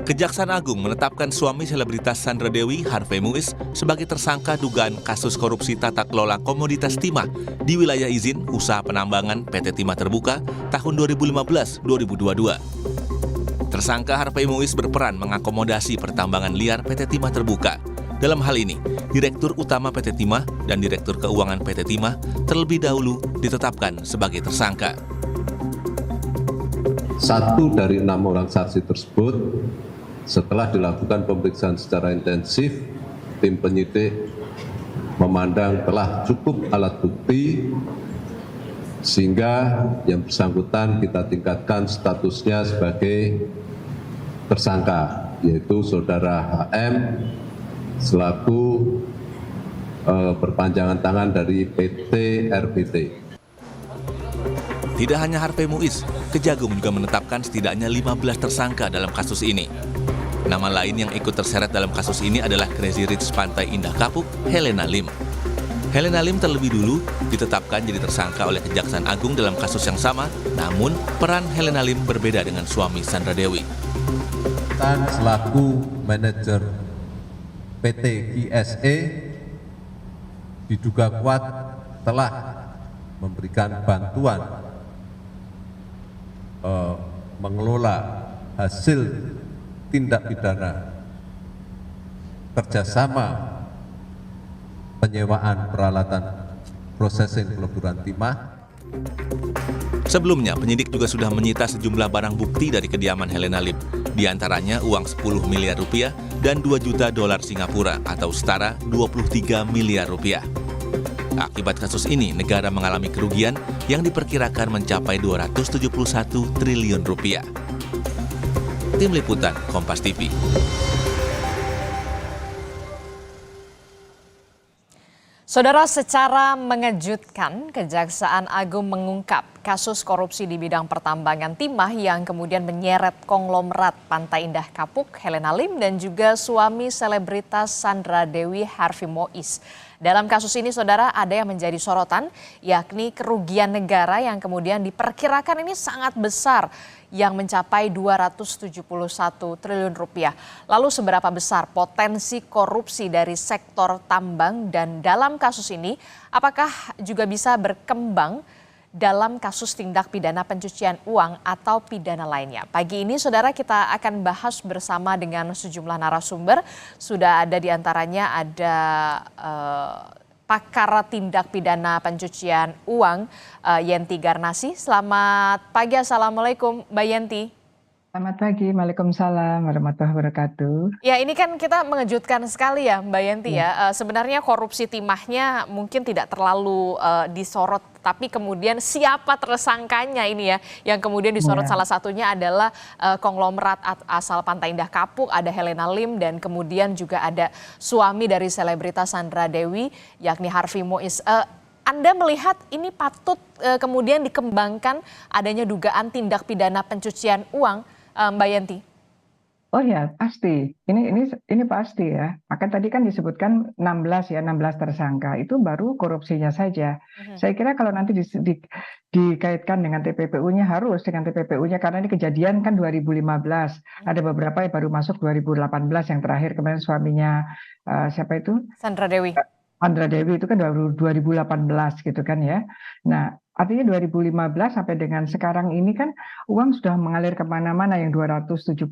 Kejaksaan Agung menetapkan suami selebritas Sandra Dewi, Harvey Muiz, sebagai tersangka dugaan kasus korupsi tata kelola komoditas timah di wilayah izin usaha penambangan PT Timah Terbuka tahun 2015-2022. Tersangka Harvey Muiz berperan mengakomodasi pertambangan liar PT Timah Terbuka. Dalam hal ini, Direktur Utama PT Timah dan Direktur Keuangan PT Timah terlebih dahulu ditetapkan sebagai tersangka. 1 dari 6 orang saksi tersebut setelah dilakukan pemeriksaan secara intensif, tim penyidik memandang telah cukup alat bukti sehingga yang bersangkutan kita tingkatkan statusnya sebagai tersangka, yaitu saudara HM selaku perpanjangan tangan dari PT RBT. Tidak hanya Harvey Muiz, Kejagung juga menetapkan setidaknya 15 tersangka dalam kasus ini. Nama lain yang ikut terseret dalam kasus ini adalah Crazy Rich Pantai Indah Kapuk, Helena Lim. Helena Lim terlebih dulu ditetapkan jadi tersangka oleh Kejaksaan Agung dalam kasus yang sama, namun peran Helena Lim berbeda dengan suami Sandra Dewi. Dan selaku manajer PT GSE diduga kuat telah memberikan bantuan mengelola hasil tindak pidana kerjasama penyewaan peralatan processing peleburan timah. Sebelumnya, penyidik juga sudah menyita sejumlah barang bukti dari kediaman Helena Lim, di antaranya uang 10 miliar rupiah dan 2 juta dolar Singapura atau setara 23 miliar rupiah. Akibat kasus ini, negara mengalami kerugian yang diperkirakan mencapai 271 triliun rupiah. Tim Liputan Kompas TV. Saudara, secara mengejutkan, Kejaksaan Agung mengungkap kasus korupsi di bidang pertambangan timah yang kemudian menyeret konglomerat Pantai Indah Kapuk, Helena Lim, dan juga suami selebritas Sandra Dewi, Harvey Muiz. Dalam kasus ini, saudara, ada yang menjadi sorotan, yakni kerugian negara yang kemudian diperkirakan ini sangat besar, yang mencapai 271 triliun rupiah. Lalu seberapa besar potensi korupsi dari sektor tambang, dan dalam kasus ini apakah juga bisa berkembang dalam kasus tindak pidana pencucian uang atau pidana lainnya. Pagi ini, saudara, kita akan bahas bersama dengan sejumlah narasumber. Sudah ada di antaranya ada pakar tindak pidana pencucian uang, Yenti Garnasi. Selamat pagi, Assalamualaikum Mbak Yenti. Selamat pagi, Waalaikumsalam warahmatullahi wabarakatuh. Ya, ini kan kita mengejutkan sekali ya Mbak Yenti ya. Sebenarnya korupsi timahnya mungkin tidak terlalu disorot, tapi kemudian siapa tersangkanya ini ya, yang kemudian disorot salah satunya adalah konglomerat asal Pantai Indah Kapuk, ada Helena Lim, dan kemudian juga ada suami dari selebritas Sandra Dewi, yakni Harvey Muiz. Anda melihat ini patut kemudian dikembangkan adanya dugaan tindak pidana pencucian uang, Mbak Yenti? Oh ya, pasti. Ini pasti ya. Maka tadi kan disebutkan 16 tersangka. Itu baru korupsinya saja. Saya kira kalau nanti dikaitkan dengan TPPU-nya, harus dengan TPPU-nya, karena ini kejadian kan 2015. Ada beberapa yang baru masuk 2018, yang terakhir kemarin suaminya siapa itu? Sandra Dewi. Sandra Dewi itu kan 2018 gitu kan ya. Nah, artinya 2015 sampai dengan sekarang ini kan uang sudah mengalir kemana-mana, yang 271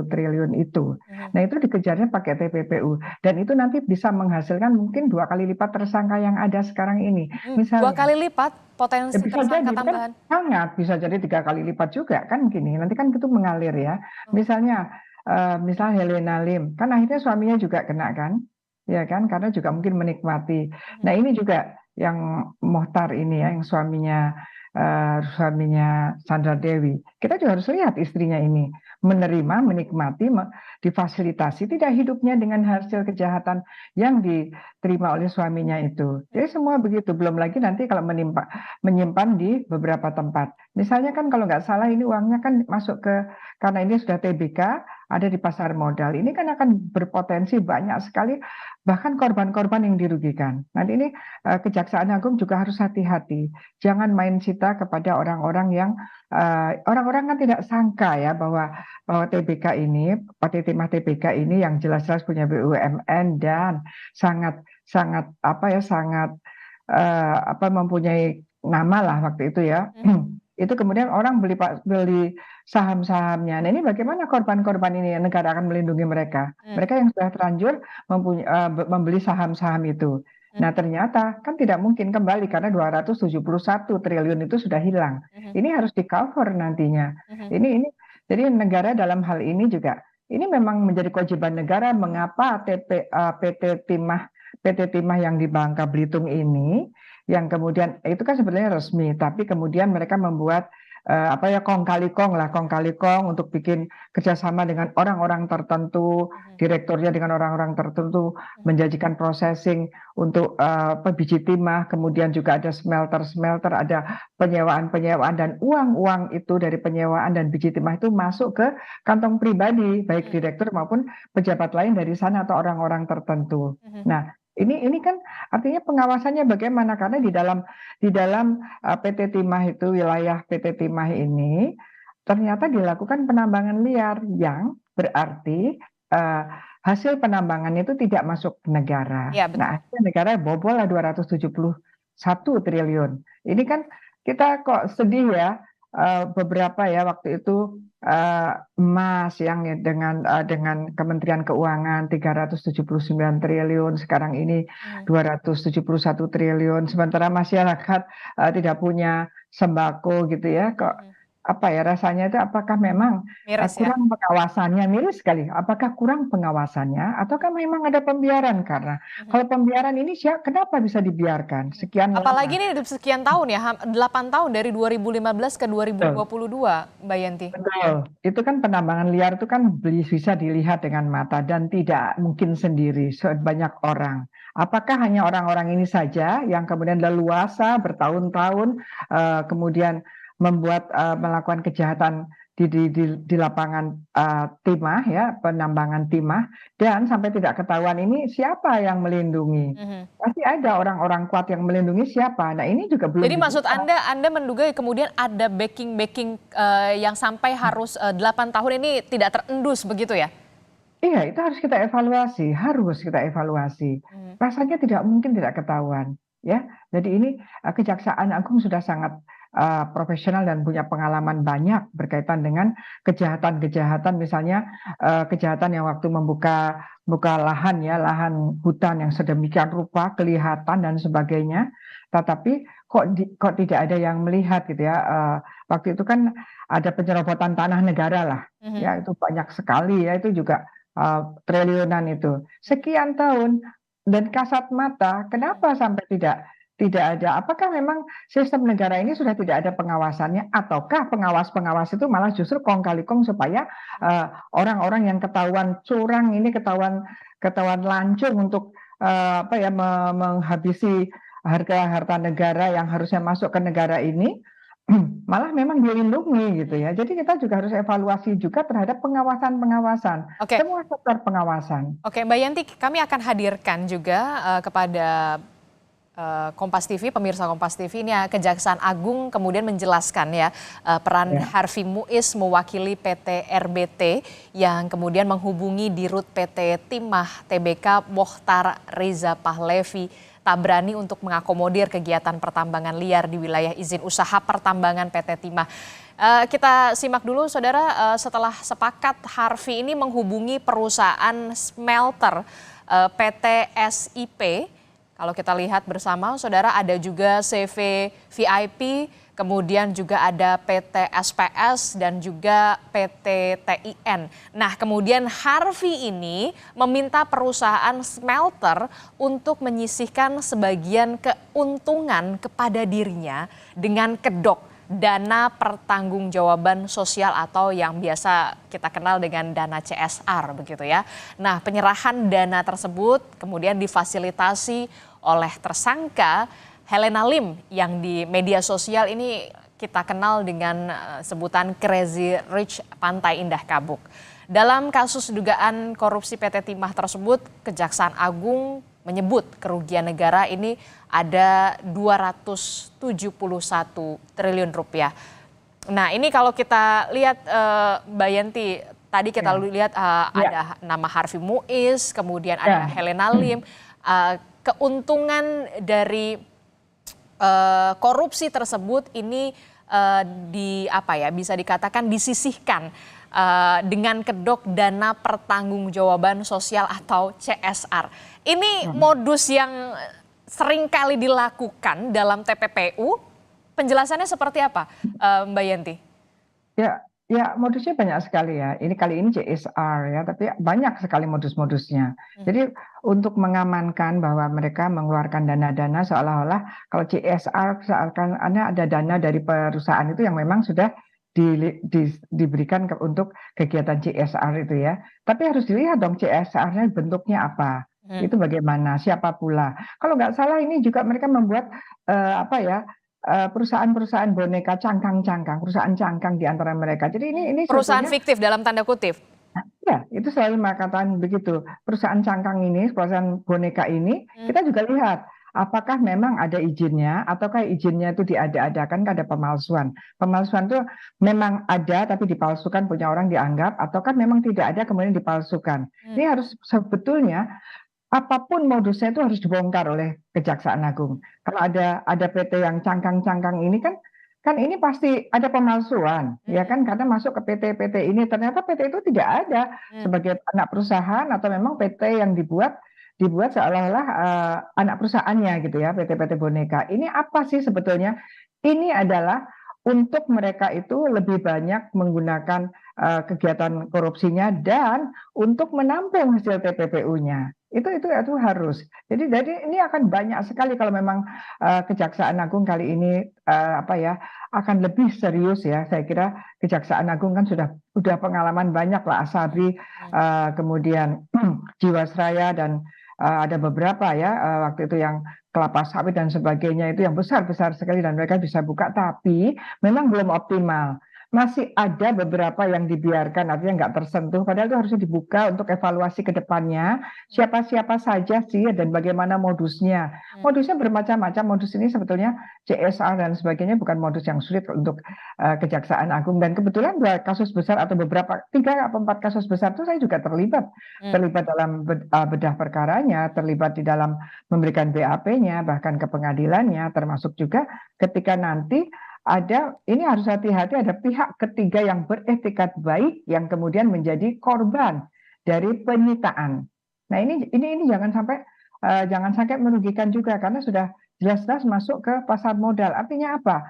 triliun itu. Nah, itu dikejarnya pakai TPPU. Dan itu nanti bisa menghasilkan mungkin 2 kali lipat tersangka yang ada sekarang ini. Misalnya 2 kali lipat potensi bisa tersangka jadi, tambahan? Kan sangat, bisa jadi 3 kali lipat juga kan gini. Nanti kan itu mengalir ya. Misalnya Helena Lim, kan akhirnya suaminya juga kena kan? Ya kan, karena juga mungkin menikmati. Nah, ini juga yang Mohtar ini ya, yang suaminya Sandra Dewi. Kita juga harus lihat istrinya ini menerima, menikmati, difasilitasi tidak hidupnya dengan hasil kejahatan yang diterima oleh suaminya itu. Jadi semua begitu. Belum lagi nanti kalau menyimpan di beberapa tempat. Misalnya kan kalau nggak salah ini uangnya kan masuk karena ini sudah TBK, ada di pasar modal. Ini kan akan berpotensi banyak sekali bahkan korban-korban yang dirugikan. Nanti ini Kejaksaan Agung juga harus hati-hati, jangan main cita kepada orang-orang yang orang-orang kan tidak sangka ya bahwa TBK ini, PT Timah TBK ini yang jelas-jelas punya BUMN dan sangat sangat mempunyai nama lah waktu itu ya. Itu kemudian orang beli saham-sahamnya. Nah, ini bagaimana korban-korban ini negara akan melindungi mereka? Mereka yang sudah terlanjur membeli saham-saham itu. Nah, ternyata kan tidak mungkin kembali karena 271 triliun itu sudah hilang. Ini harus di-cover nantinya. Ini jadi negara dalam hal ini juga ini memang menjadi kewajiban negara mengapa PT Timah yang di Bangka Belitung ini yang kemudian itu kan sebenarnya resmi, tapi kemudian mereka membuat kong kali kong untuk bikin kerjasama dengan orang-orang tertentu, direkturnya dengan orang-orang tertentu, menjanjikan processing untuk biji timah, kemudian juga ada smelter, ada penyewaan dan uang itu dari penyewaan dan biji timah itu masuk ke kantong pribadi, baik direktur maupun pejabat lain dari sana atau orang-orang tertentu. Nah, ini kan artinya pengawasannya bagaimana karena di dalam PT Timah itu wilayah PT Timah ini ternyata dilakukan penambangan liar yang berarti hasil penambangan itu tidak masuk ke negara. Ya, betul. Nah, akhirnya negara bobol lah 271 triliun. Ini kan kita kok sedih ya. Beberapa ya waktu itu emas yang dengan Kementerian Keuangan 379 triliun, sekarang ini 271 triliun, sementara masyarakat tidak punya sembako gitu ya. Kok rasanya itu apakah memang kurang pengawasannya, miris sekali. Apakah kurang pengawasannya ataukah memang ada pembiaran? Karena kalau pembiaran ini kenapa bisa dibiarkan sekian lama? Apalagi ini sekian tahun ya, 8 tahun dari 2015 ke 2022, Mbak Yanti. Betul, itu kan penambangan liar itu kan bisa dilihat dengan mata dan tidak mungkin sendiri, banyak orang. Apakah hanya orang-orang ini saja yang kemudian leluasa bertahun-tahun kemudian melakukan kejahatan di lapangan timah ya, penambangan timah, dan sampai tidak ketahuan ini siapa yang melindungi? Pasti ada orang-orang kuat yang melindungi siapa. Nah, ini juga belum. Jadi maksud Anda menduga kemudian ada backing yang sampai harus 8 tahun ini tidak terendus begitu ya? Iya, itu harus kita evaluasi. Rasanya tidak mungkin tidak ketahuan ya. Jadi ini Kejaksaan Agung sudah sangat profesional dan punya pengalaman banyak berkaitan dengan kejahatan-kejahatan, misalnya kejahatan yang waktu membuka lahan hutan yang sedemikian rupa kelihatan dan sebagainya, tetapi kok tidak ada yang melihat gitu ya. Waktu itu kan ada penyerobotan tanah negara lah, ya itu banyak sekali ya, itu juga triliunan itu sekian tahun dan kasat mata, kenapa sampai tidak ada? Apakah memang sistem negara ini sudah tidak ada pengawasannya, ataukah pengawas-pengawas itu malah justru kong kali kong supaya orang-orang yang ketahuan curang ini ketahuan lancung untuk menghabisi harta negara yang harusnya masuk ke negara ini malah memang dilindungi gitu ya. Jadi kita juga harus evaluasi juga terhadap pengawasan. Semua sektor pengawasan. Oke, Mbak Yanti, kami akan hadirkan juga kepada Kompas TV, pemirsa Kompas TV, ini Kejaksaan Agung kemudian menjelaskan ya peran Harvey Muiz mewakili PT RBT yang kemudian menghubungi Dirut PT Timah TBK Mokhtar Reza Pahlevi tak berani untuk mengakomodir kegiatan pertambangan liar di wilayah izin usaha pertambangan PT Timah. Kita simak dulu saudara, setelah sepakat Harvey ini menghubungi perusahaan smelter PT SIP. Kalau kita lihat bersama, saudara, ada juga CV VIP, kemudian juga ada PT SPS dan juga PT TIN. Nah, kemudian Harvey ini meminta perusahaan smelter untuk menyisihkan sebagian keuntungan kepada dirinya dengan kedok dana pertanggungjawaban sosial atau yang biasa kita kenal dengan dana CSR begitu ya. Nah, penyerahan dana tersebut kemudian difasilitasi oleh tersangka Helena Lim yang di media sosial ini kita kenal dengan sebutan Crazy Rich Pantai Indah Kabuk. Dalam kasus dugaan korupsi PT Timah tersebut, Kejaksaan Agung menyebut kerugian negara ini ada 271 triliun rupiah. Nah, ini kalau kita lihat Mbak Yanti, tadi kita lihat ada nama Harvey Muiz, kemudian ada Helena Lim. Keuntungan dari korupsi tersebut ini bisa dikatakan disisihkan dengan kedok dana pertanggungjawaban sosial atau CSR. Ini modus yang sering kali dilakukan dalam TPPU. Penjelasannya seperti apa, Mbak Yanti? Ya, modusnya banyak sekali ya. Kali ini CSR ya, tapi banyak sekali modus-modusnya. Jadi untuk mengamankan bahwa mereka mengeluarkan dana-dana seolah-olah kalau CSR seakan ada dana dari perusahaan itu yang memang sudah diberikan untuk kegiatan CSR itu ya. Tapi harus dilihat dong CSR-nya bentuknya apa. Itu bagaimana, siapa pula. Kalau nggak salah ini juga mereka membuat perusahaan-perusahaan boneka cangkang-cangkang, perusahaan cangkang di antara mereka. Jadi ini perusahaan fiktif dalam tanda kutip. Ya, itu selalu mengatakan begitu. Perusahaan cangkang ini, perusahaan boneka ini, kita juga lihat apakah memang ada izinnya, ataukah izinnya itu diada-adakan, ada pemalsuan. Pemalsuan itu memang ada tapi dipalsukan, punya orang dianggap, ataukah memang tidak ada kemudian dipalsukan. Ini harus sebetulnya apapun modusnya itu harus dibongkar oleh Kejaksaan Agung. Kalau ada PT yang cangkang-cangkang ini kan ini pasti ada pemalsuan, ya kan? Karena masuk ke PT ini ternyata PT itu tidak ada sebagai anak perusahaan atau memang PT yang dibuat seolah-olah anak perusahaannya gitu ya, PT boneka. Ini apa sih sebetulnya? Ini adalah untuk mereka itu lebih banyak menggunakan kegiatan korupsinya dan untuk menampung hasil TPPU-nya. Itu harus. Jadi ini akan banyak sekali kalau memang Kejaksaan Agung kali ini akan lebih serius ya. Saya kira Kejaksaan Agung kan sudah pengalaman banyak lah, Asabri, kemudian Jiwasraya dan ada beberapa ya waktu itu yang kelapa sawit dan sebagainya itu yang besar-besar sekali dan mereka bisa buka, tapi memang belum optimal. Masih ada beberapa yang dibiarkan, artinya nggak tersentuh, padahal itu harusnya dibuka untuk evaluasi ke depannya, siapa-siapa saja sih dan bagaimana modusnya. Modusnya bermacam-macam, modus ini sebetulnya CSR dan sebagainya bukan modus yang sulit untuk Kejaksaan Agung. Dan kebetulan 2 kasus besar atau 3 atau 4 kasus besar itu saya juga terlibat dalam bedah perkaranya, terlibat di dalam memberikan BAP-nya, bahkan ke pengadilannya, termasuk juga ketika nanti ini harus hati-hati, ada pihak ketiga yang beretikat baik yang kemudian menjadi korban dari penyitaan. Nah ini jangan sampai merugikan juga karena sudah jelas-jelas masuk ke pasar modal. Artinya apa?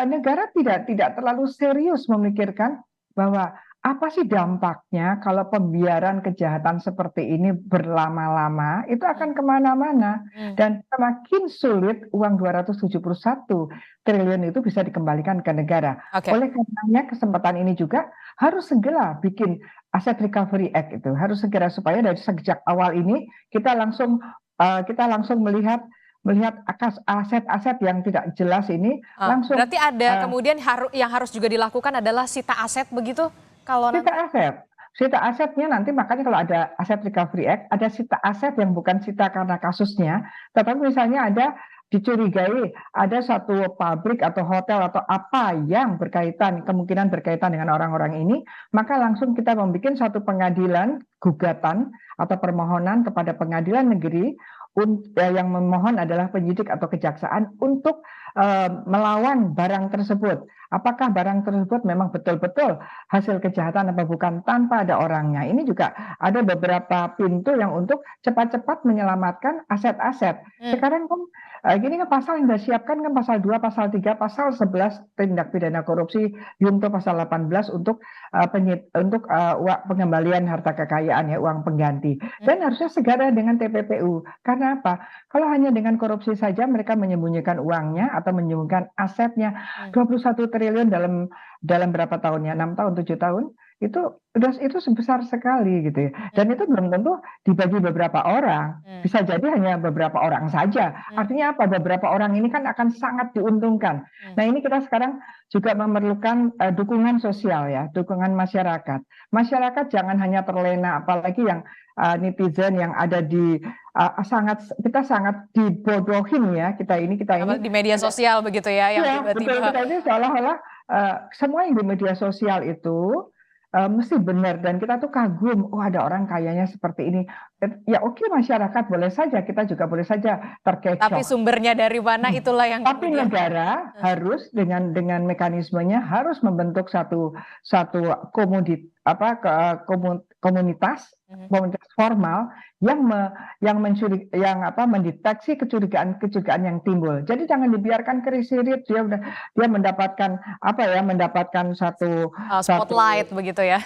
Negara tidak terlalu serius memikirkan bahwa apa sih dampaknya kalau pembiaran kejahatan seperti ini berlama-lama, itu akan kemana-mana. Dan semakin sulit uang 271 triliun itu bisa dikembalikan ke negara. Oleh karenanya kesempatan ini juga harus segera bikin Asset Recovery Act itu. Harus segera supaya dari sejak awal ini kita langsung melihat aset-aset yang tidak jelas ini langsung. Berarti ada kemudian yang harus juga dilakukan adalah sita aset begitu? Sita asetnya nanti, makanya kalau ada Asset Recovery Act, ada sita aset yang bukan sita karena kasusnya, tetapi misalnya ada dicurigai ada satu pabrik atau hotel atau apa yang kemungkinan berkaitan dengan orang-orang ini, maka langsung kita membuat satu pengadilan gugatan atau permohonan kepada pengadilan negeri yang memohon adalah penyidik atau kejaksaan untuk melawan barang tersebut. Apakah barang tersebut memang betul-betul hasil kejahatan apa bukan tanpa ada orangnya. Ini juga ada beberapa pintu yang untuk cepat-cepat menyelamatkan aset-aset. Sekarang kan gini kan pasal yang disiapkan kan pasal 2, pasal 3, pasal 11 tindak pidana korupsi, junto pasal 18 untuk pengembalian harta kekayaan ya, uang pengganti. Dan harusnya segera dengan TPPU. Karena apa? Kalau hanya dengan korupsi saja mereka menyembunyikan uangnya atau menyembunyikan asetnya 21 triliun dalam berapa tahunnya? 6 tahun, 7 tahun. itu sebesar sekali gitu ya. Dan itu belum tentu dibagi beberapa orang, bisa jadi hanya beberapa orang saja. Artinya apa? Beberapa orang ini kan akan sangat diuntungkan. Nah, ini kita sekarang juga memerlukan dukungan sosial ya, dukungan masyarakat. Masyarakat jangan hanya terlena, apalagi yang netizen yang ada di kita sangat dibodohin ya, kita ini Di media sosial begitu ya, yang ya, betul, tiba-tiba. kita ini seolah-olah semua yang di media sosial itu mesti benar, dan kita tuh kagum, oh ada orang kayanya seperti ini. Ya oke, masyarakat boleh saja, kita juga boleh saja Tapi terkecoh. sumbernya dari mana itulah yang Tapi kemudian. negara harus dengan mekanismenya harus membentuk satu komunitas formal yang mendeteksi kecurigaan yang timbul. Jadi jangan dibiarkan kerisirit, dia mendapatkan satu Spotlight begitu ya.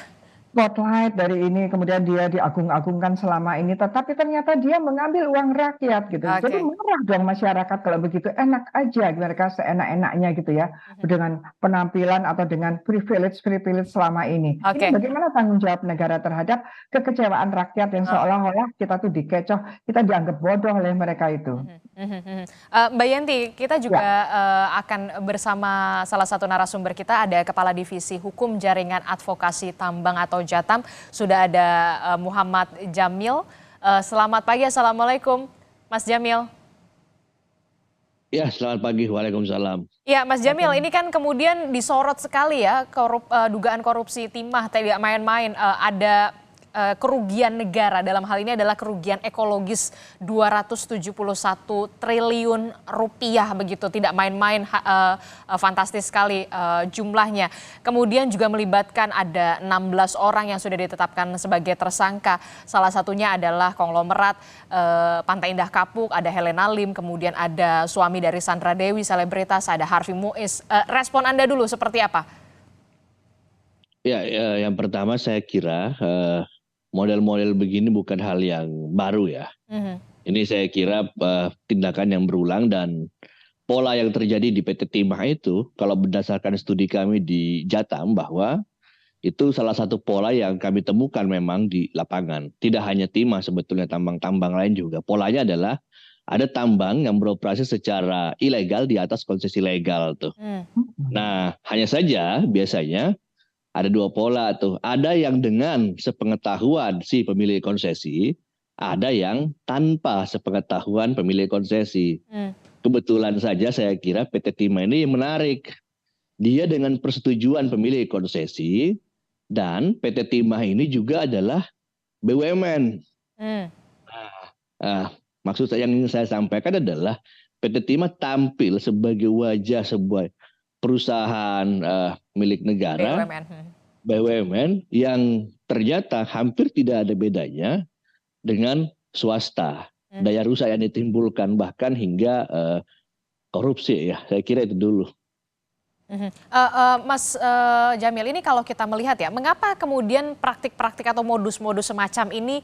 spotlight dari ini, kemudian dia diagung-agungkan selama ini, tetapi ternyata dia mengambil uang rakyat gitu. Jadi marah dong masyarakat kalau begitu. Enak aja mereka seenak-enaknya gitu ya, dengan penampilan atau dengan privilege selama ini. Ini bagaimana tanggung jawab negara terhadap kekecewaan rakyat yang seolah-olah kita tuh dikecoh, kita dianggap bodoh oleh mereka itu. Mbak Yenti, kita juga akan bersama salah satu narasumber kita, ada Kepala Divisi Hukum Jaringan Advokasi Tambang atau Jatam, sudah ada Muhammad Jamil. Selamat pagi, Assalamualaikum Mas Jamil. Ya, selamat pagi, waalaikumsalam. Ya, Mas Jamil, ini kan kemudian disorot sekali ya, dugaan korupsi timah, tidak main-main. Ada kerugian negara, dalam hal ini adalah kerugian ekologis 271 triliun rupiah begitu, tidak main-main, fantastis sekali jumlahnya. Kemudian juga melibatkan ada 16 orang yang sudah ditetapkan sebagai tersangka, salah satunya adalah konglomerat Pantai Indah Kapuk, ada Helena Lim, kemudian ada suami dari Sandra Dewi, selebritas, ada Harvey Muiz. Respon Anda dulu seperti apa? Ya, yang pertama saya kira model-model begini bukan hal yang baru ya. Ini saya kira tindakan yang berulang, dan pola yang terjadi di PT Timah itu, kalau berdasarkan studi kami di Jatam, bahwa itu salah satu pola yang kami temukan memang di lapangan. Tidak hanya Timah, sebetulnya tambang-tambang lain juga. Polanya adalah ada tambang yang beroperasi secara ilegal di atas konsesi legal tuh. Nah, hanya saja biasanya ada dua pola tuh. Ada yang dengan sepengetahuan si pemilik konsesi, ada yang tanpa sepengetahuan pemilik konsesi. Kebetulan saja saya kira PT Timah ini menarik. Dia dengan persetujuan pemilik konsesi, dan PT Timah ini juga adalah BUMN. Maksud saya yang ingin saya sampaikan adalah PT Timah tampil sebagai wajah sebuah perusahaan milik negara, BUMN, yang ternyata hampir tidak ada bedanya dengan swasta. Daya rusak yang ditimbulkan bahkan hingga korupsi ya. Saya kira itu dulu. Mas Jamil, ini kalau kita melihat ya, mengapa kemudian praktik-praktik atau modus-modus semacam ini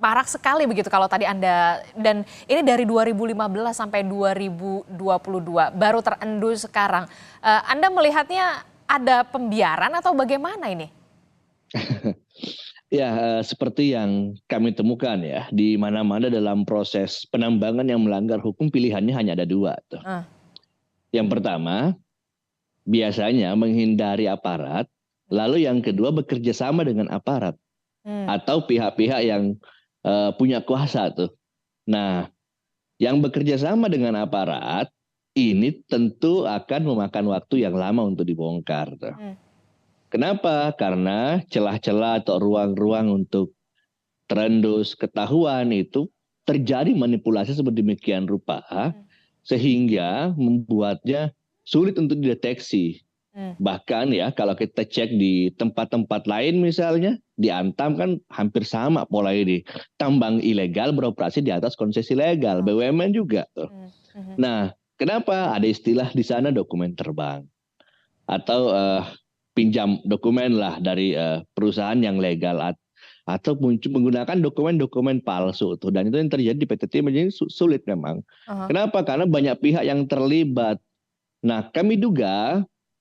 marak sekali begitu kalau tadi Anda, dan ini dari 2015 sampai 2022 baru terendus sekarang. Anda melihatnya ada pembiaran atau bagaimana ini? Ya, seperti yang kami temukan ya, di mana-mana dalam proses penambangan yang melanggar hukum pilihannya hanya ada dua tuh. Yang pertama, biasanya menghindari aparat, lalu yang kedua bekerja sama dengan aparat atau pihak-pihak yang punya kuasa tuh. Nah, yang bekerja sama dengan aparat ini tentu akan memakan waktu yang lama untuk dibongkar tuh. Kenapa? Karena celah-celah atau ruang-ruang untuk terendus ketahuan itu terjadi manipulasi sedemikian rupa sehingga membuatnya sulit untuk dideteksi. Bahkan ya kalau kita cek di tempat-tempat lain misalnya di Antam kan hampir sama pola ini. Tambang ilegal beroperasi di atas konsesi legal, BUMN juga tuh. Nah, kenapa ada istilah di sana dokumen terbang atau pinjam dokumen lah dari perusahaan yang legal atau menggunakan dokumen-dokumen palsu tuh, dan itu yang terjadi di PT Timah jadi sulit memang. Kenapa? Karena banyak pihak yang terlibat. Nah, kami duga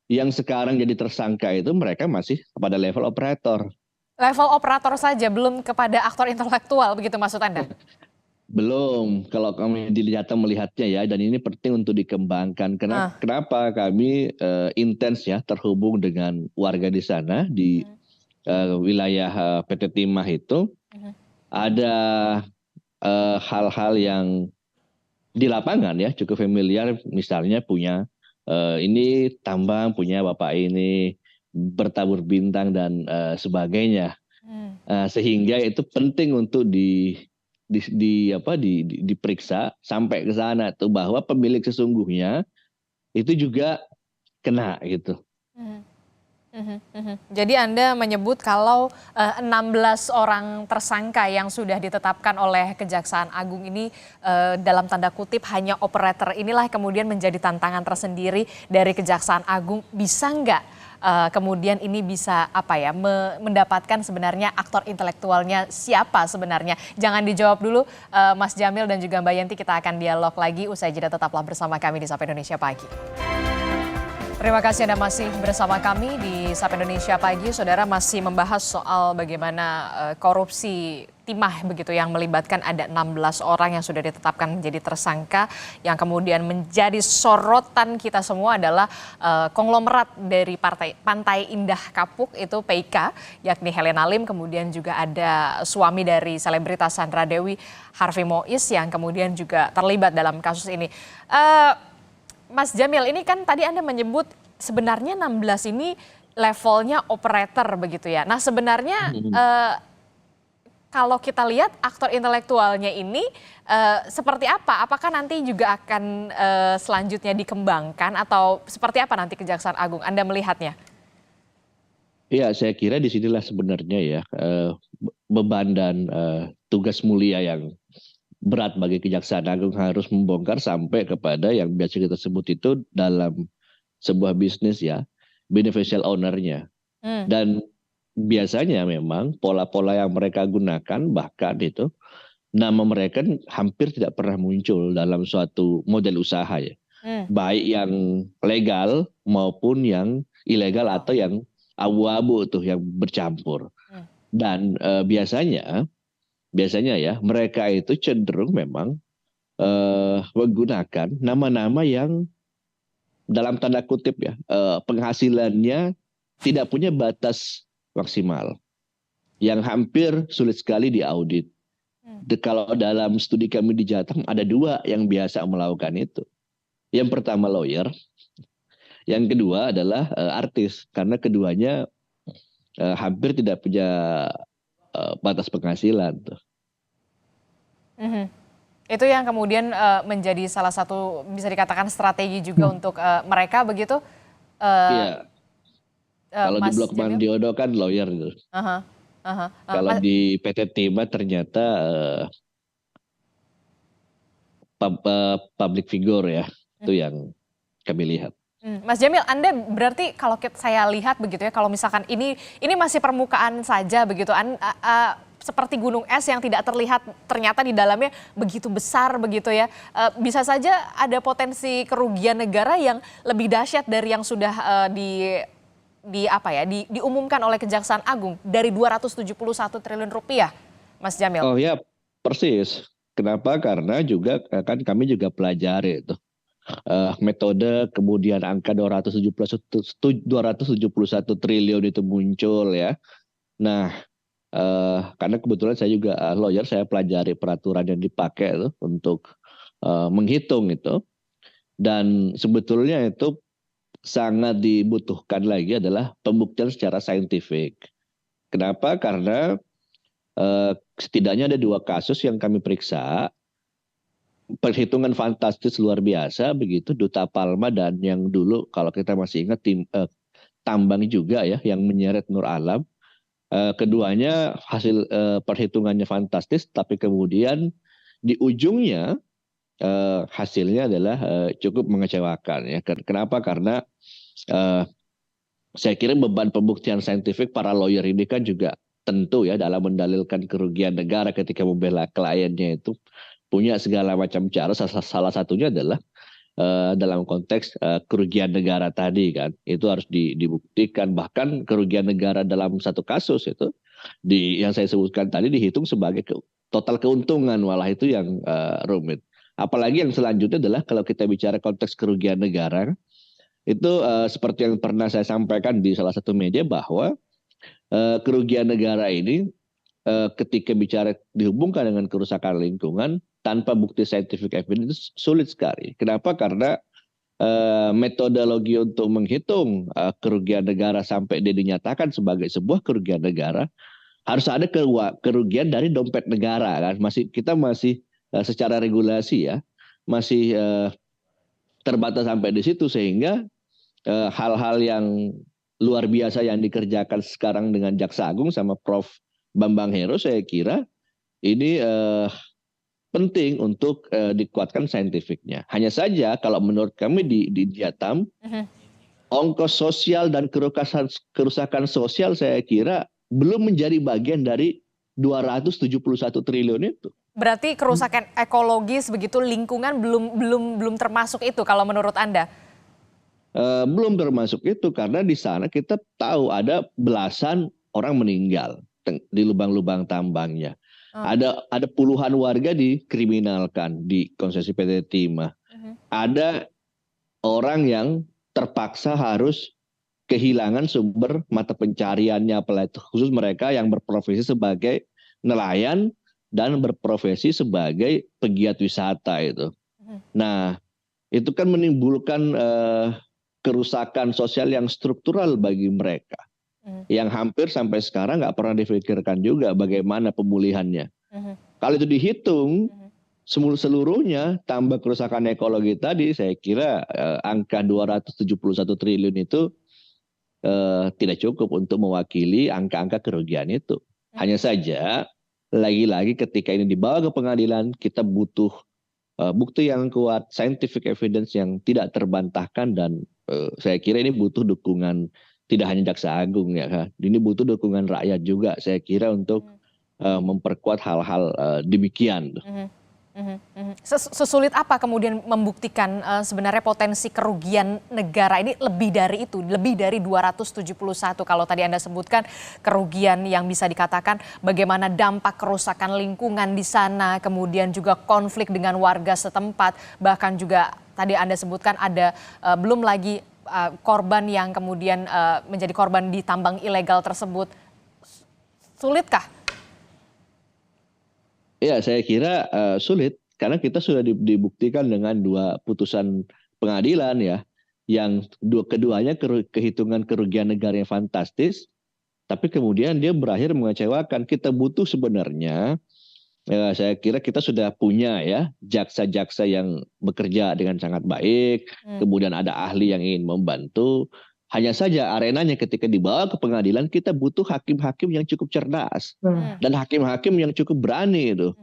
Yang sekarang jadi tersangka itu mereka masih pada level operator. Level operator saja, belum kepada aktor intelektual, begitu maksud Anda? Belum, kalau kami melihatnya ya, dan ini penting untuk dikembangkan. Kenapa kami intens ya terhubung dengan warga di sana di wilayah PT Timah itu, ada hal-hal yang di lapangan ya cukup familiar, misalnya punya ini tambang punya bapak ini, bertabur bintang dan sebagainya, sehingga itu penting untuk diperiksa sampai ke sana tuh, bahwa pemilik sesungguhnya itu juga kena gitu. Jadi Anda menyebut kalau 16 orang tersangka yang sudah ditetapkan oleh Kejaksaan Agung ini dalam tanda kutip hanya operator, inilah kemudian menjadi tantangan tersendiri dari Kejaksaan Agung. Bisa nggak kemudian ini bisa mendapatkan sebenarnya aktor intelektualnya siapa sebenarnya? Jangan dijawab dulu Mas Jamil dan juga Mbak Yenti, kita akan dialog lagi usai jeda, tetaplah bersama kami di Sapa Indonesia Pagi. Terima kasih Anda masih bersama kami di Sapa Indonesia Pagi. Saudara, masih membahas soal bagaimana korupsi timah begitu yang melibatkan ada 16 orang yang sudah ditetapkan menjadi tersangka. Yang kemudian menjadi sorotan kita semua adalah konglomerat dari Pantai Indah Kapuk itu PIK, yakni Helena Lim, kemudian juga ada suami dari selebritas Sandra Dewi, Harvey Mois, yang kemudian juga terlibat dalam kasus ini. Mas Jamil, ini kan tadi Anda menyebut sebenarnya 16 ini levelnya operator begitu ya. Nah sebenarnya kalau kita lihat aktor intelektualnya ini seperti apa? Apakah nanti juga akan selanjutnya dikembangkan atau seperti apa nanti Kejaksaan Agung Anda melihatnya? Iya, saya kira disinilah sebenarnya ya beban dan tugas mulia yang berat bagi Kejaksaan Agung, harus membongkar sampai kepada yang biasa kita sebut itu dalam sebuah bisnis ya, beneficial owner-nya. Dan biasanya memang pola-pola yang mereka gunakan, bahkan itu nama mereka hampir tidak pernah muncul dalam suatu model usaha ya. Baik yang legal maupun yang ilegal atau yang abu-abu tuh yang bercampur. Dan biasanya ya mereka itu cenderung memang menggunakan nama-nama yang dalam tanda kutip ya penghasilannya tidak punya batas maksimal, yang hampir sulit sekali diaudit. Kalau dalam studi kami di Jateng ada 2 yang biasa melakukan itu. Yang pertama lawyer, yang kedua adalah artis, karena keduanya hampir tidak punya batas penghasilan tuh. Itu yang kemudian menjadi salah satu bisa dikatakan strategi juga untuk mereka begitu. Iya. Kalau di Blok Mandiodo kan lawyer gitu. Kalau di PT Timah ternyata public figure ya, itu yang kami lihat. Mas Jamil, Anda berarti kalau saya lihat begitu ya, kalau misalkan ini masih permukaan saja begitu, seperti gunung es yang tidak terlihat, ternyata di dalamnya begitu besar begitu ya. Bisa saja ada potensi kerugian negara yang lebih dahsyat dari yang sudah diumumkan oleh Kejaksaan Agung dari 271 triliun rupiah, Mas Jamil. Oh ya, persis. Kenapa? Karena juga kan kami juga pelajari itu metode, kemudian angka 271 triliun itu muncul ya. Nah, karena kebetulan saya juga lawyer, saya pelajari peraturan yang dipakai itu untuk menghitung itu. Dan sebetulnya itu sangat dibutuhkan lagi adalah pembuktian secara saintifik. Kenapa? Karena setidaknya ada 2 kasus yang kami periksa. Perhitungan fantastis luar biasa begitu, Duta Palma, dan yang dulu kalau kita masih ingat tambang juga ya yang menyeret Nur Alam. Keduanya hasil perhitungannya fantastis, tapi kemudian di ujungnya hasilnya adalah cukup mengecewakan ya. Kenapa? Karena saya kira beban pembuktian saintifik para lawyer ini kan juga tentu ya dalam mendalilkan kerugian negara ketika membela kliennya itu punya segala macam cara. Salah satunya adalah dalam konteks kerugian negara tadi kan, itu harus dibuktikan. Bahkan kerugian negara dalam satu kasus itu yang saya sebutkan tadi dihitung sebagai total keuntungan, malah itu yang rumit. Apalagi yang selanjutnya adalah kalau kita bicara konteks kerugian negara, itu seperti yang pernah saya sampaikan di salah satu media bahwa kerugian negara ini ketika bicara dihubungkan dengan kerusakan lingkungan tanpa bukti scientific evidence sulit sekali. Kenapa? Karena metodologi untuk menghitung kerugian negara sampai dia dinyatakan sebagai sebuah kerugian negara harus ada kerugian dari dompet negara kan. Kita masih secara regulasi ya masih terbatas sampai di situ, sehingga hal-hal yang luar biasa yang dikerjakan sekarang dengan Jaksa Agung sama Prof. Bambang Hero saya kira ini penting untuk dikuatkan saintifiknya. Hanya saja kalau menurut kami di Jatam, ongkos sosial dan kerusakan sosial saya kira belum menjadi bagian dari 271 triliun itu. Berarti kerusakan ekologis begitu lingkungan belum termasuk itu kalau menurut Anda? Belum termasuk itu karena di sana kita tahu ada belasan orang meninggal di lubang-lubang tambangnya. Ada puluhan warga dikriminalkan di konsesi PT Timah. Ada orang yang terpaksa harus kehilangan sumber mata pencariannya, apalagi khusus mereka yang berprofesi sebagai nelayan dan berprofesi sebagai pegiat wisata itu. Nah, itu kan menimbulkan kerusakan sosial yang struktural bagi mereka. Yang hampir sampai sekarang nggak pernah difikirkan juga bagaimana pemulihannya. Kalau itu dihitung seluruhnya tambah kerusakan ekologi tadi, saya kira angka 271 triliun itu tidak cukup untuk mewakili angka-angka kerugian itu. Hanya saja lagi-lagi ketika ini dibawa ke pengadilan kita butuh bukti yang kuat, scientific evidence yang tidak terbantahkan, dan saya kira ini butuh dukungan tidak hanya Jaksa Agung ya kan. Ini butuh dukungan rakyat juga saya kira untuk memperkuat hal-hal demikian. Sesulit apa kemudian membuktikan sebenarnya potensi kerugian negara ini lebih dari itu, lebih dari 271 kalau tadi Anda sebutkan kerugian yang bisa dikatakan bagaimana dampak kerusakan lingkungan di sana, kemudian juga konflik dengan warga setempat, bahkan juga tadi Anda sebutkan ada belum lagi korban yang kemudian menjadi korban di tambang ilegal tersebut. Sulitkah? Ya, saya kira sulit karena kita sudah dibuktikan dengan dua putusan pengadilan ya, yang keduanya kehitungan kerugian negara yang fantastis, tapi kemudian dia berakhir mengecewakan. Kita butuh sebenarnya, saya kira kita sudah punya ya jaksa-jaksa yang bekerja dengan sangat baik, kemudian ada ahli yang ingin membantu. Hanya saja arenanya ketika dibawa ke pengadilan kita butuh hakim-hakim yang cukup cerdas dan hakim-hakim yang cukup berani itu,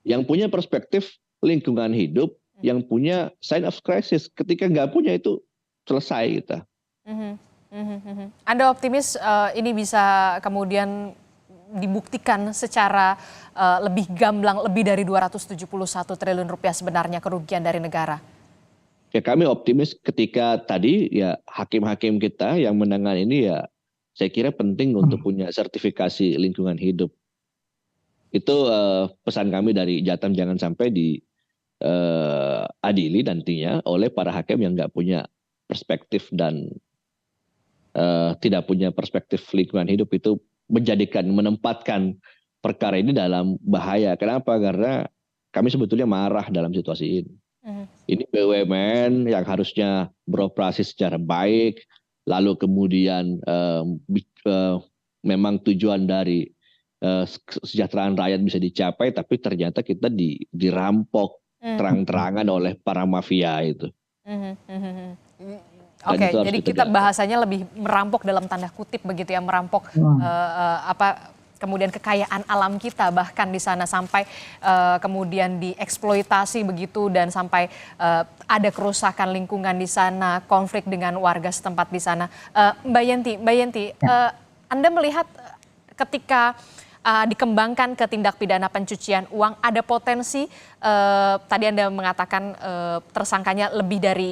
yang punya perspektif lingkungan hidup, yang punya sign of crisis. Ketika nggak punya itu selesai kita. Anda optimis ini bisa kemudian dibuktikan secara lebih gamblang, lebih dari 271 triliun rupiah sebenarnya kerugian dari negara? Ya, kami optimis ketika tadi ya hakim-hakim kita yang menangani ini ya saya kira penting untuk punya sertifikasi lingkungan hidup. Itu pesan kami dari Jatam, jangan sampai diadili nantinya oleh para hakim yang nggak punya perspektif dan tidak punya perspektif lingkungan hidup, itu menempatkan perkara ini dalam bahaya. Kenapa? Karena kami sebetulnya marah dalam situasi ini. Ini BUMN yang harusnya beroperasi secara baik, lalu kemudian memang tujuan dari kesejahteraan rakyat bisa dicapai, tapi ternyata kita dirampok terang-terangan oleh para mafia itu. Oke, jadi kita bahasanya lebih merampok dalam tanda kutip begitu ya, merampok kemudian kekayaan alam kita bahkan di sana sampai kemudian dieksploitasi begitu dan sampai ada kerusakan lingkungan di sana, konflik dengan warga setempat di sana. Mbak Yenti, Anda melihat ketika dikembangkan ke tindak pidana pencucian uang, ada potensi tadi Anda mengatakan tersangkanya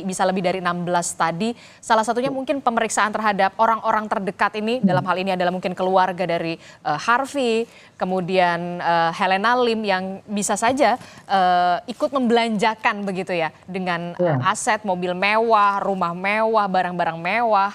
bisa lebih dari 16 tadi. Salah satunya mungkin pemeriksaan terhadap orang-orang terdekat ini, dalam hal ini adalah mungkin keluarga dari Harvey, kemudian Helena Lim yang bisa saja ikut membelanjakan begitu ya dengan aset, mobil mewah, rumah mewah, barang-barang mewah.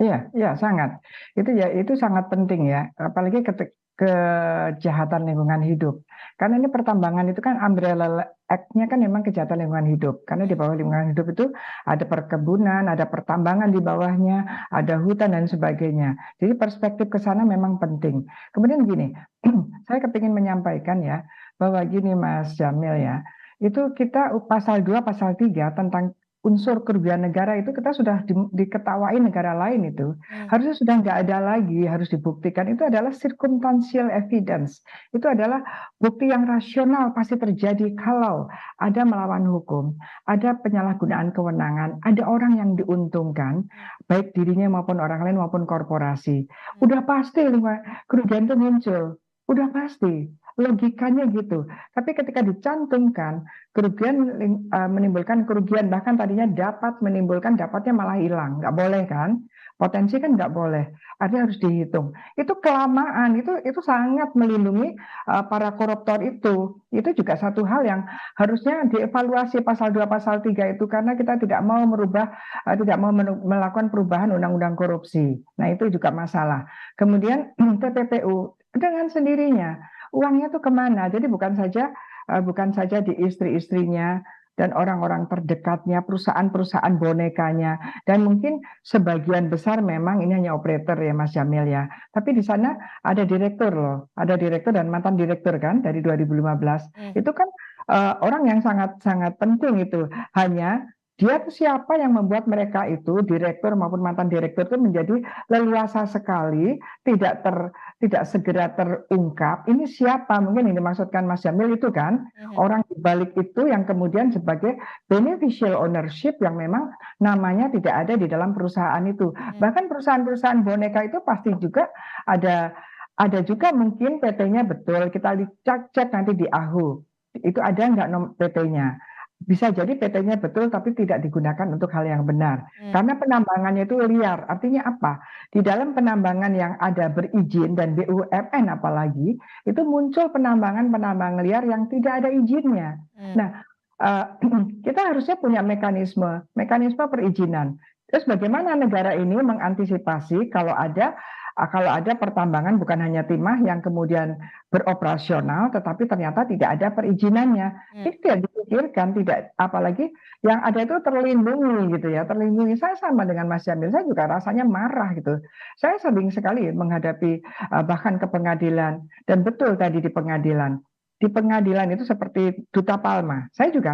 Iya, sangat. Itu sangat penting ya, apalagi kejahatan lingkungan hidup. Karena ini pertambangan itu kan umbrella act-nya kan memang kejahatan lingkungan hidup. Karena di bawah lingkungan hidup itu ada perkebunan, ada pertambangan di bawahnya, ada hutan dan sebagainya. Jadi perspektif ke sana memang penting. Kemudian gini, saya kepingin menyampaikan ya, bahwa gini Mas Jamil ya, itu kita pasal 2, pasal 3 tentang unsur kerugian negara itu kita sudah diketawain negara lain itu. Harusnya sudah nggak ada lagi, harus dibuktikan. Itu adalah circumstantial evidence. Itu adalah bukti yang rasional pasti terjadi kalau ada melawan hukum, ada penyalahgunaan kewenangan, ada orang yang diuntungkan, baik dirinya maupun orang lain maupun korporasi. Udah pasti kerugian itu muncul. Udah pasti. Logikanya gitu. Tapi ketika dicantumkan kerugian menimbulkan kerugian, bahkan tadinya dapat menimbulkan, dapatnya malah hilang, nggak boleh kan? Potensi kan nggak boleh, artinya harus dihitung. Itu kelamaan, itu sangat melindungi para koruptor itu. Itu juga satu hal yang harusnya dievaluasi pasal 2, pasal 3 itu, karena kita tidak mau melakukan perubahan undang-undang korupsi. Nah itu juga masalah. Kemudian TPPU dengan sendirinya uangnya tuh kemana? Jadi bukan saja di istri-istrinya dan orang-orang terdekatnya, perusahaan-perusahaan bonekanya, dan mungkin sebagian besar memang ini hanya operator ya Mas Jamil ya. Tapi di sana ada direktur loh, ada direktur dan mantan direktur kan dari 2015. Itu kan orang yang sangat-sangat penting itu. Hanya dia tuh siapa yang membuat mereka itu, direktur maupun mantan direktur itu menjadi leluasa sekali, tidak segera terungkap. Ini siapa? Mungkin ini dimaksudkan Mas Jamil itu kan, orang di balik itu yang kemudian sebagai beneficial ownership yang memang namanya tidak ada di dalam perusahaan itu. Bahkan perusahaan-perusahaan boneka itu pasti juga ada juga mungkin PT-nya betul. Kita cek nanti di AHU. Itu ada nggak PT-nya? Bisa jadi PT-nya betul tapi tidak digunakan untuk hal yang benar. Karena penambangannya itu liar. Artinya apa? Di dalam penambangan yang ada berizin dan BUMN apalagi, itu muncul penambangan liar yang tidak ada izinnya. Nah, kita harusnya punya mekanisme perizinan. Terus bagaimana negara ini mengantisipasi kalau ada pertambangan bukan hanya timah yang kemudian beroperasional tetapi ternyata tidak ada perizinannya. Itu tidak dipikirkan, apalagi yang ada itu terlindungi gitu ya, terlindungi. Saya sama dengan Mas Jamil, saya juga rasanya marah gitu. Saya sering sekali menghadapi bahkan ke pengadilan, dan betul tadi di pengadilan itu seperti Duta Palma. Saya juga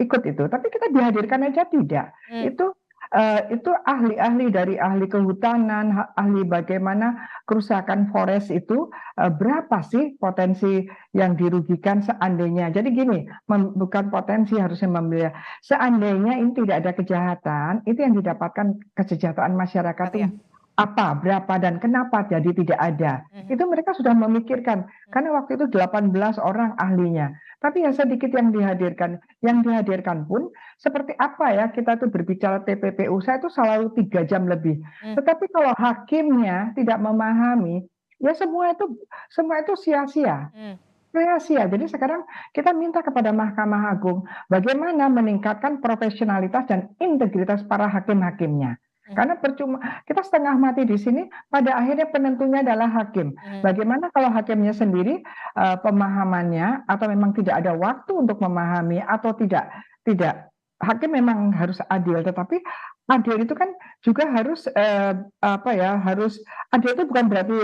ikut itu, tapi kita dihadirkan aja tidak. Itu ahli-ahli dari ahli kehutanan, ahli bagaimana kerusakan forest itu, berapa sih potensi yang dirugikan seandainya. Jadi gini, bukan potensi harusnya membeli. Seandainya ini tidak ada kejahatan, itu yang didapatkan kesejahteraan masyarakat itu apa, berapa, dan kenapa jadi tidak ada. Itu mereka sudah memikirkan, karena waktu itu 18 orang ahlinya. Tapi yang sedikit yang dihadirkan. Yang dihadirkan pun seperti apa ya, kita tuh berbicara TPPU, saya tuh selalu 3 jam lebih. Tetapi kalau hakimnya tidak memahami, ya semua itu sia-sia. Sia-sia. Jadi sekarang kita minta kepada Mahkamah Agung bagaimana meningkatkan profesionalitas dan integritas para hakim-hakimnya. Karena percuma kita setengah mati di sini, pada akhirnya penentunya adalah hakim. Bagaimana kalau hakimnya sendiri pemahamannya atau memang tidak ada waktu untuk memahami atau tidak hakim memang harus adil, tetapi adil itu kan juga harus harus adil itu bukan berarti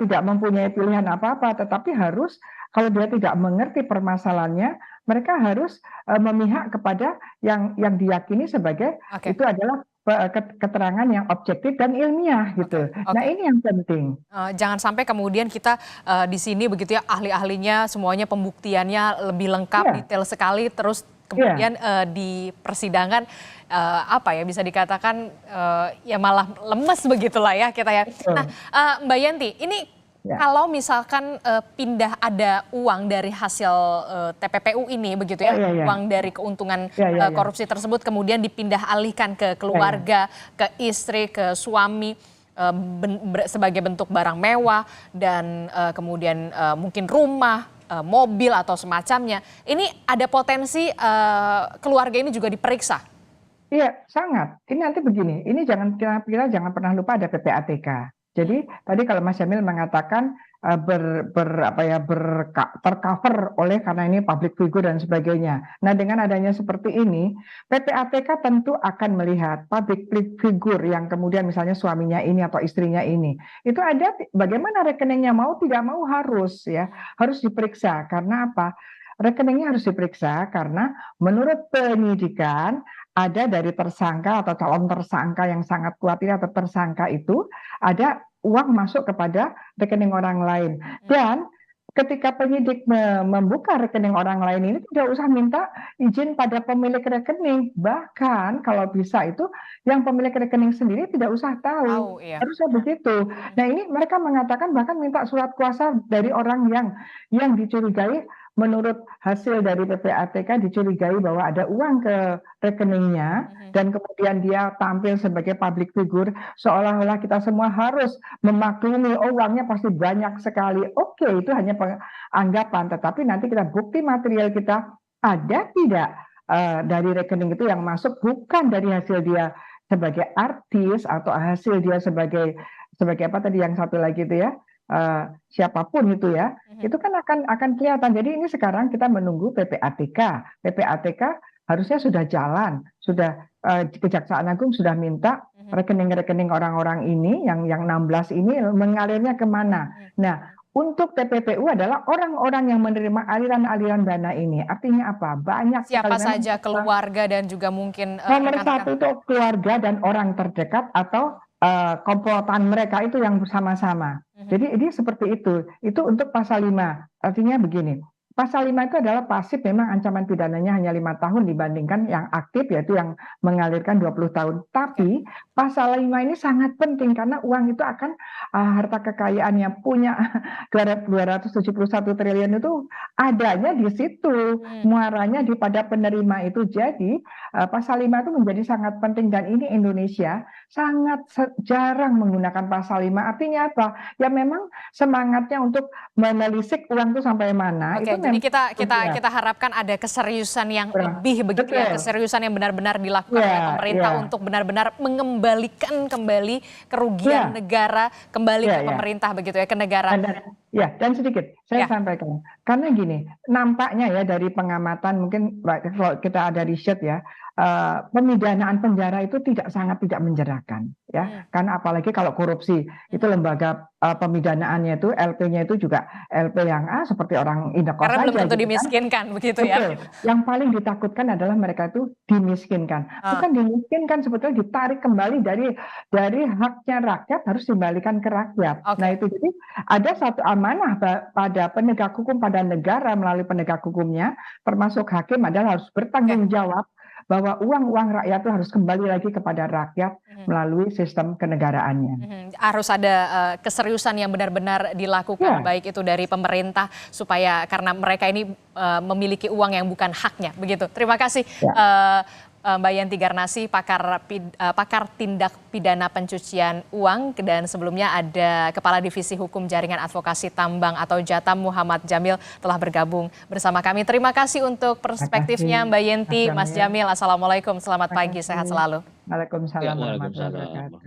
tidak mempunyai pilihan apa-apa, tetapi harus kalau dia tidak mengerti permasalahannya, mereka harus memihak kepada yang diyakini sebagai itu adalah keterangan yang objektif dan ilmiah gitu. Nah ini yang penting. Jangan sampai kemudian kita di sini begitu ya, ahli-ahlinya semuanya pembuktiannya lebih lengkap, detail sekali, terus kemudian di persidangan bisa dikatakan ya malah lemes begitulah ya kita ya. Nah Mbak Yanti, ini Ya. Kalau misalkan pindah ada uang dari hasil TPPU ini begitu ya, uang dari keuntungan korupsi tersebut kemudian dipindah alihkan ke keluarga, ke istri, ke suami sebagai bentuk barang mewah dan kemudian mungkin rumah, mobil atau semacamnya. Ini ada potensi keluarga ini juga diperiksa. Iya, sangat. Ini nanti begini, ini kita jangan pernah lupa ada PPATK. Jadi tadi kalau Mas Jamil mengatakan tercover oleh karena ini public figure dan sebagainya. Nah, dengan adanya seperti ini, PPATK tentu akan melihat public figure yang kemudian misalnya suaminya ini atau istrinya ini. Itu ada bagaimana rekeningnya, mau tidak mau harus diperiksa. Karena apa? Rekeningnya harus diperiksa karena menurut penyidikan ada dari tersangka atau calon tersangka yang sangat kuat ini atau tersangka itu ada uang masuk kepada rekening orang lain. Dan ketika penyidik membuka rekening orang lain ini tidak usah minta izin pada pemilik rekening. Bahkan kalau bisa itu yang pemilik rekening sendiri tidak usah tahu. Harusnya begitu. Nah, ini mereka mengatakan bahkan minta surat kuasa dari orang yang dicurigai. Menurut hasil dari PPATK dicurigai bahwa ada uang ke rekeningnya dan kemudian dia tampil sebagai public figure seolah-olah kita semua harus memaklumi uangnya pasti banyak sekali. Oke, itu hanya anggapan, tetapi nanti kita bukti material kita ada tidak dari rekening itu yang masuk bukan dari hasil dia sebagai artis atau hasil dia sebagai apa tadi yang satu lagi itu ya. Siapapun itu ya, itu kan akan kelihatan. Jadi ini sekarang kita menunggu PPATK. PPATK harusnya sudah jalan, sudah Kejaksaan Agung sudah minta rekening-rekening orang-orang ini yang 16 ini mengalirnya kemana. Nah, untuk TPPU adalah orang-orang yang menerima aliran-aliran dana ini. Artinya apa? Banyak siapa saja keluarga dan juga mungkin nomor satu itu keluarga dan orang terdekat atau komplotan mereka itu yang bersama-sama. Jadi ini seperti itu. Itu untuk pasal 5. Artinya begini. Pasal 5 itu adalah pasif, memang ancaman pidananya hanya 5 tahun dibandingkan yang aktif yaitu yang mengalirkan 20 tahun. Tapi pasal 5 ini sangat penting karena uang itu akan harta kekayaan yang punya 271 triliun itu adanya di situ. Muaranya pada penerima itu. Jadi pasal 5 itu menjadi sangat penting dan ini Indonesia sangat jarang menggunakan pasal 5. Artinya apa? Ya memang semangatnya untuk menelisik uang itu sampai mana. Jadi kita harapkan ada keseriusan yang lebih begitu ya, keseriusan yang benar-benar dilakukan oleh pemerintah untuk benar-benar mengembalikan kembali kerugian negara kembali ke pemerintah begitu ya, ke negara. Dan sedikit saya sampaikan. Karena gini, nampaknya ya dari pengamatan mungkin kalau kita ada riset ya, pemidanaan penjara itu sangat tidak menjerahkan ya. Karena apalagi kalau korupsi itu lembaga pemidanaannya itu LP-nya itu juga LP yang seperti orang indekos saja. Karena belum tentu dimiskinkan begitu ya. Yang paling ditakutkan adalah mereka itu dimiskinkan. Bukan dimiskinkan, sebetulnya ditarik kembali dari haknya rakyat harus dikembalikan ke rakyat. Nah itu jadi ada satu amanah pada penegak hukum, pada negara melalui penegak hukumnya, termasuk hakim adalah harus bertanggung jawab bahwa uang-uang rakyat itu harus kembali lagi kepada rakyat melalui sistem kenegaraannya. Harus ada keseriusan yang benar-benar dilakukan baik itu dari pemerintah supaya karena mereka ini memiliki uang yang bukan haknya begitu. Terima kasih Mbak Yanti Garnasi, pakar tindak pidana pencucian uang, dan sebelumnya ada Kepala Divisi Hukum Jaringan Advokasi Tambang atau Jatam Muhammad Jamil telah bergabung bersama kami. Terima kasih untuk perspektifnya Mbak Yanti, Mas Jamil. Assalamualaikum, selamat pagi, sehat selalu. Waalaikumsalam warahmatullahi wabarakatuh.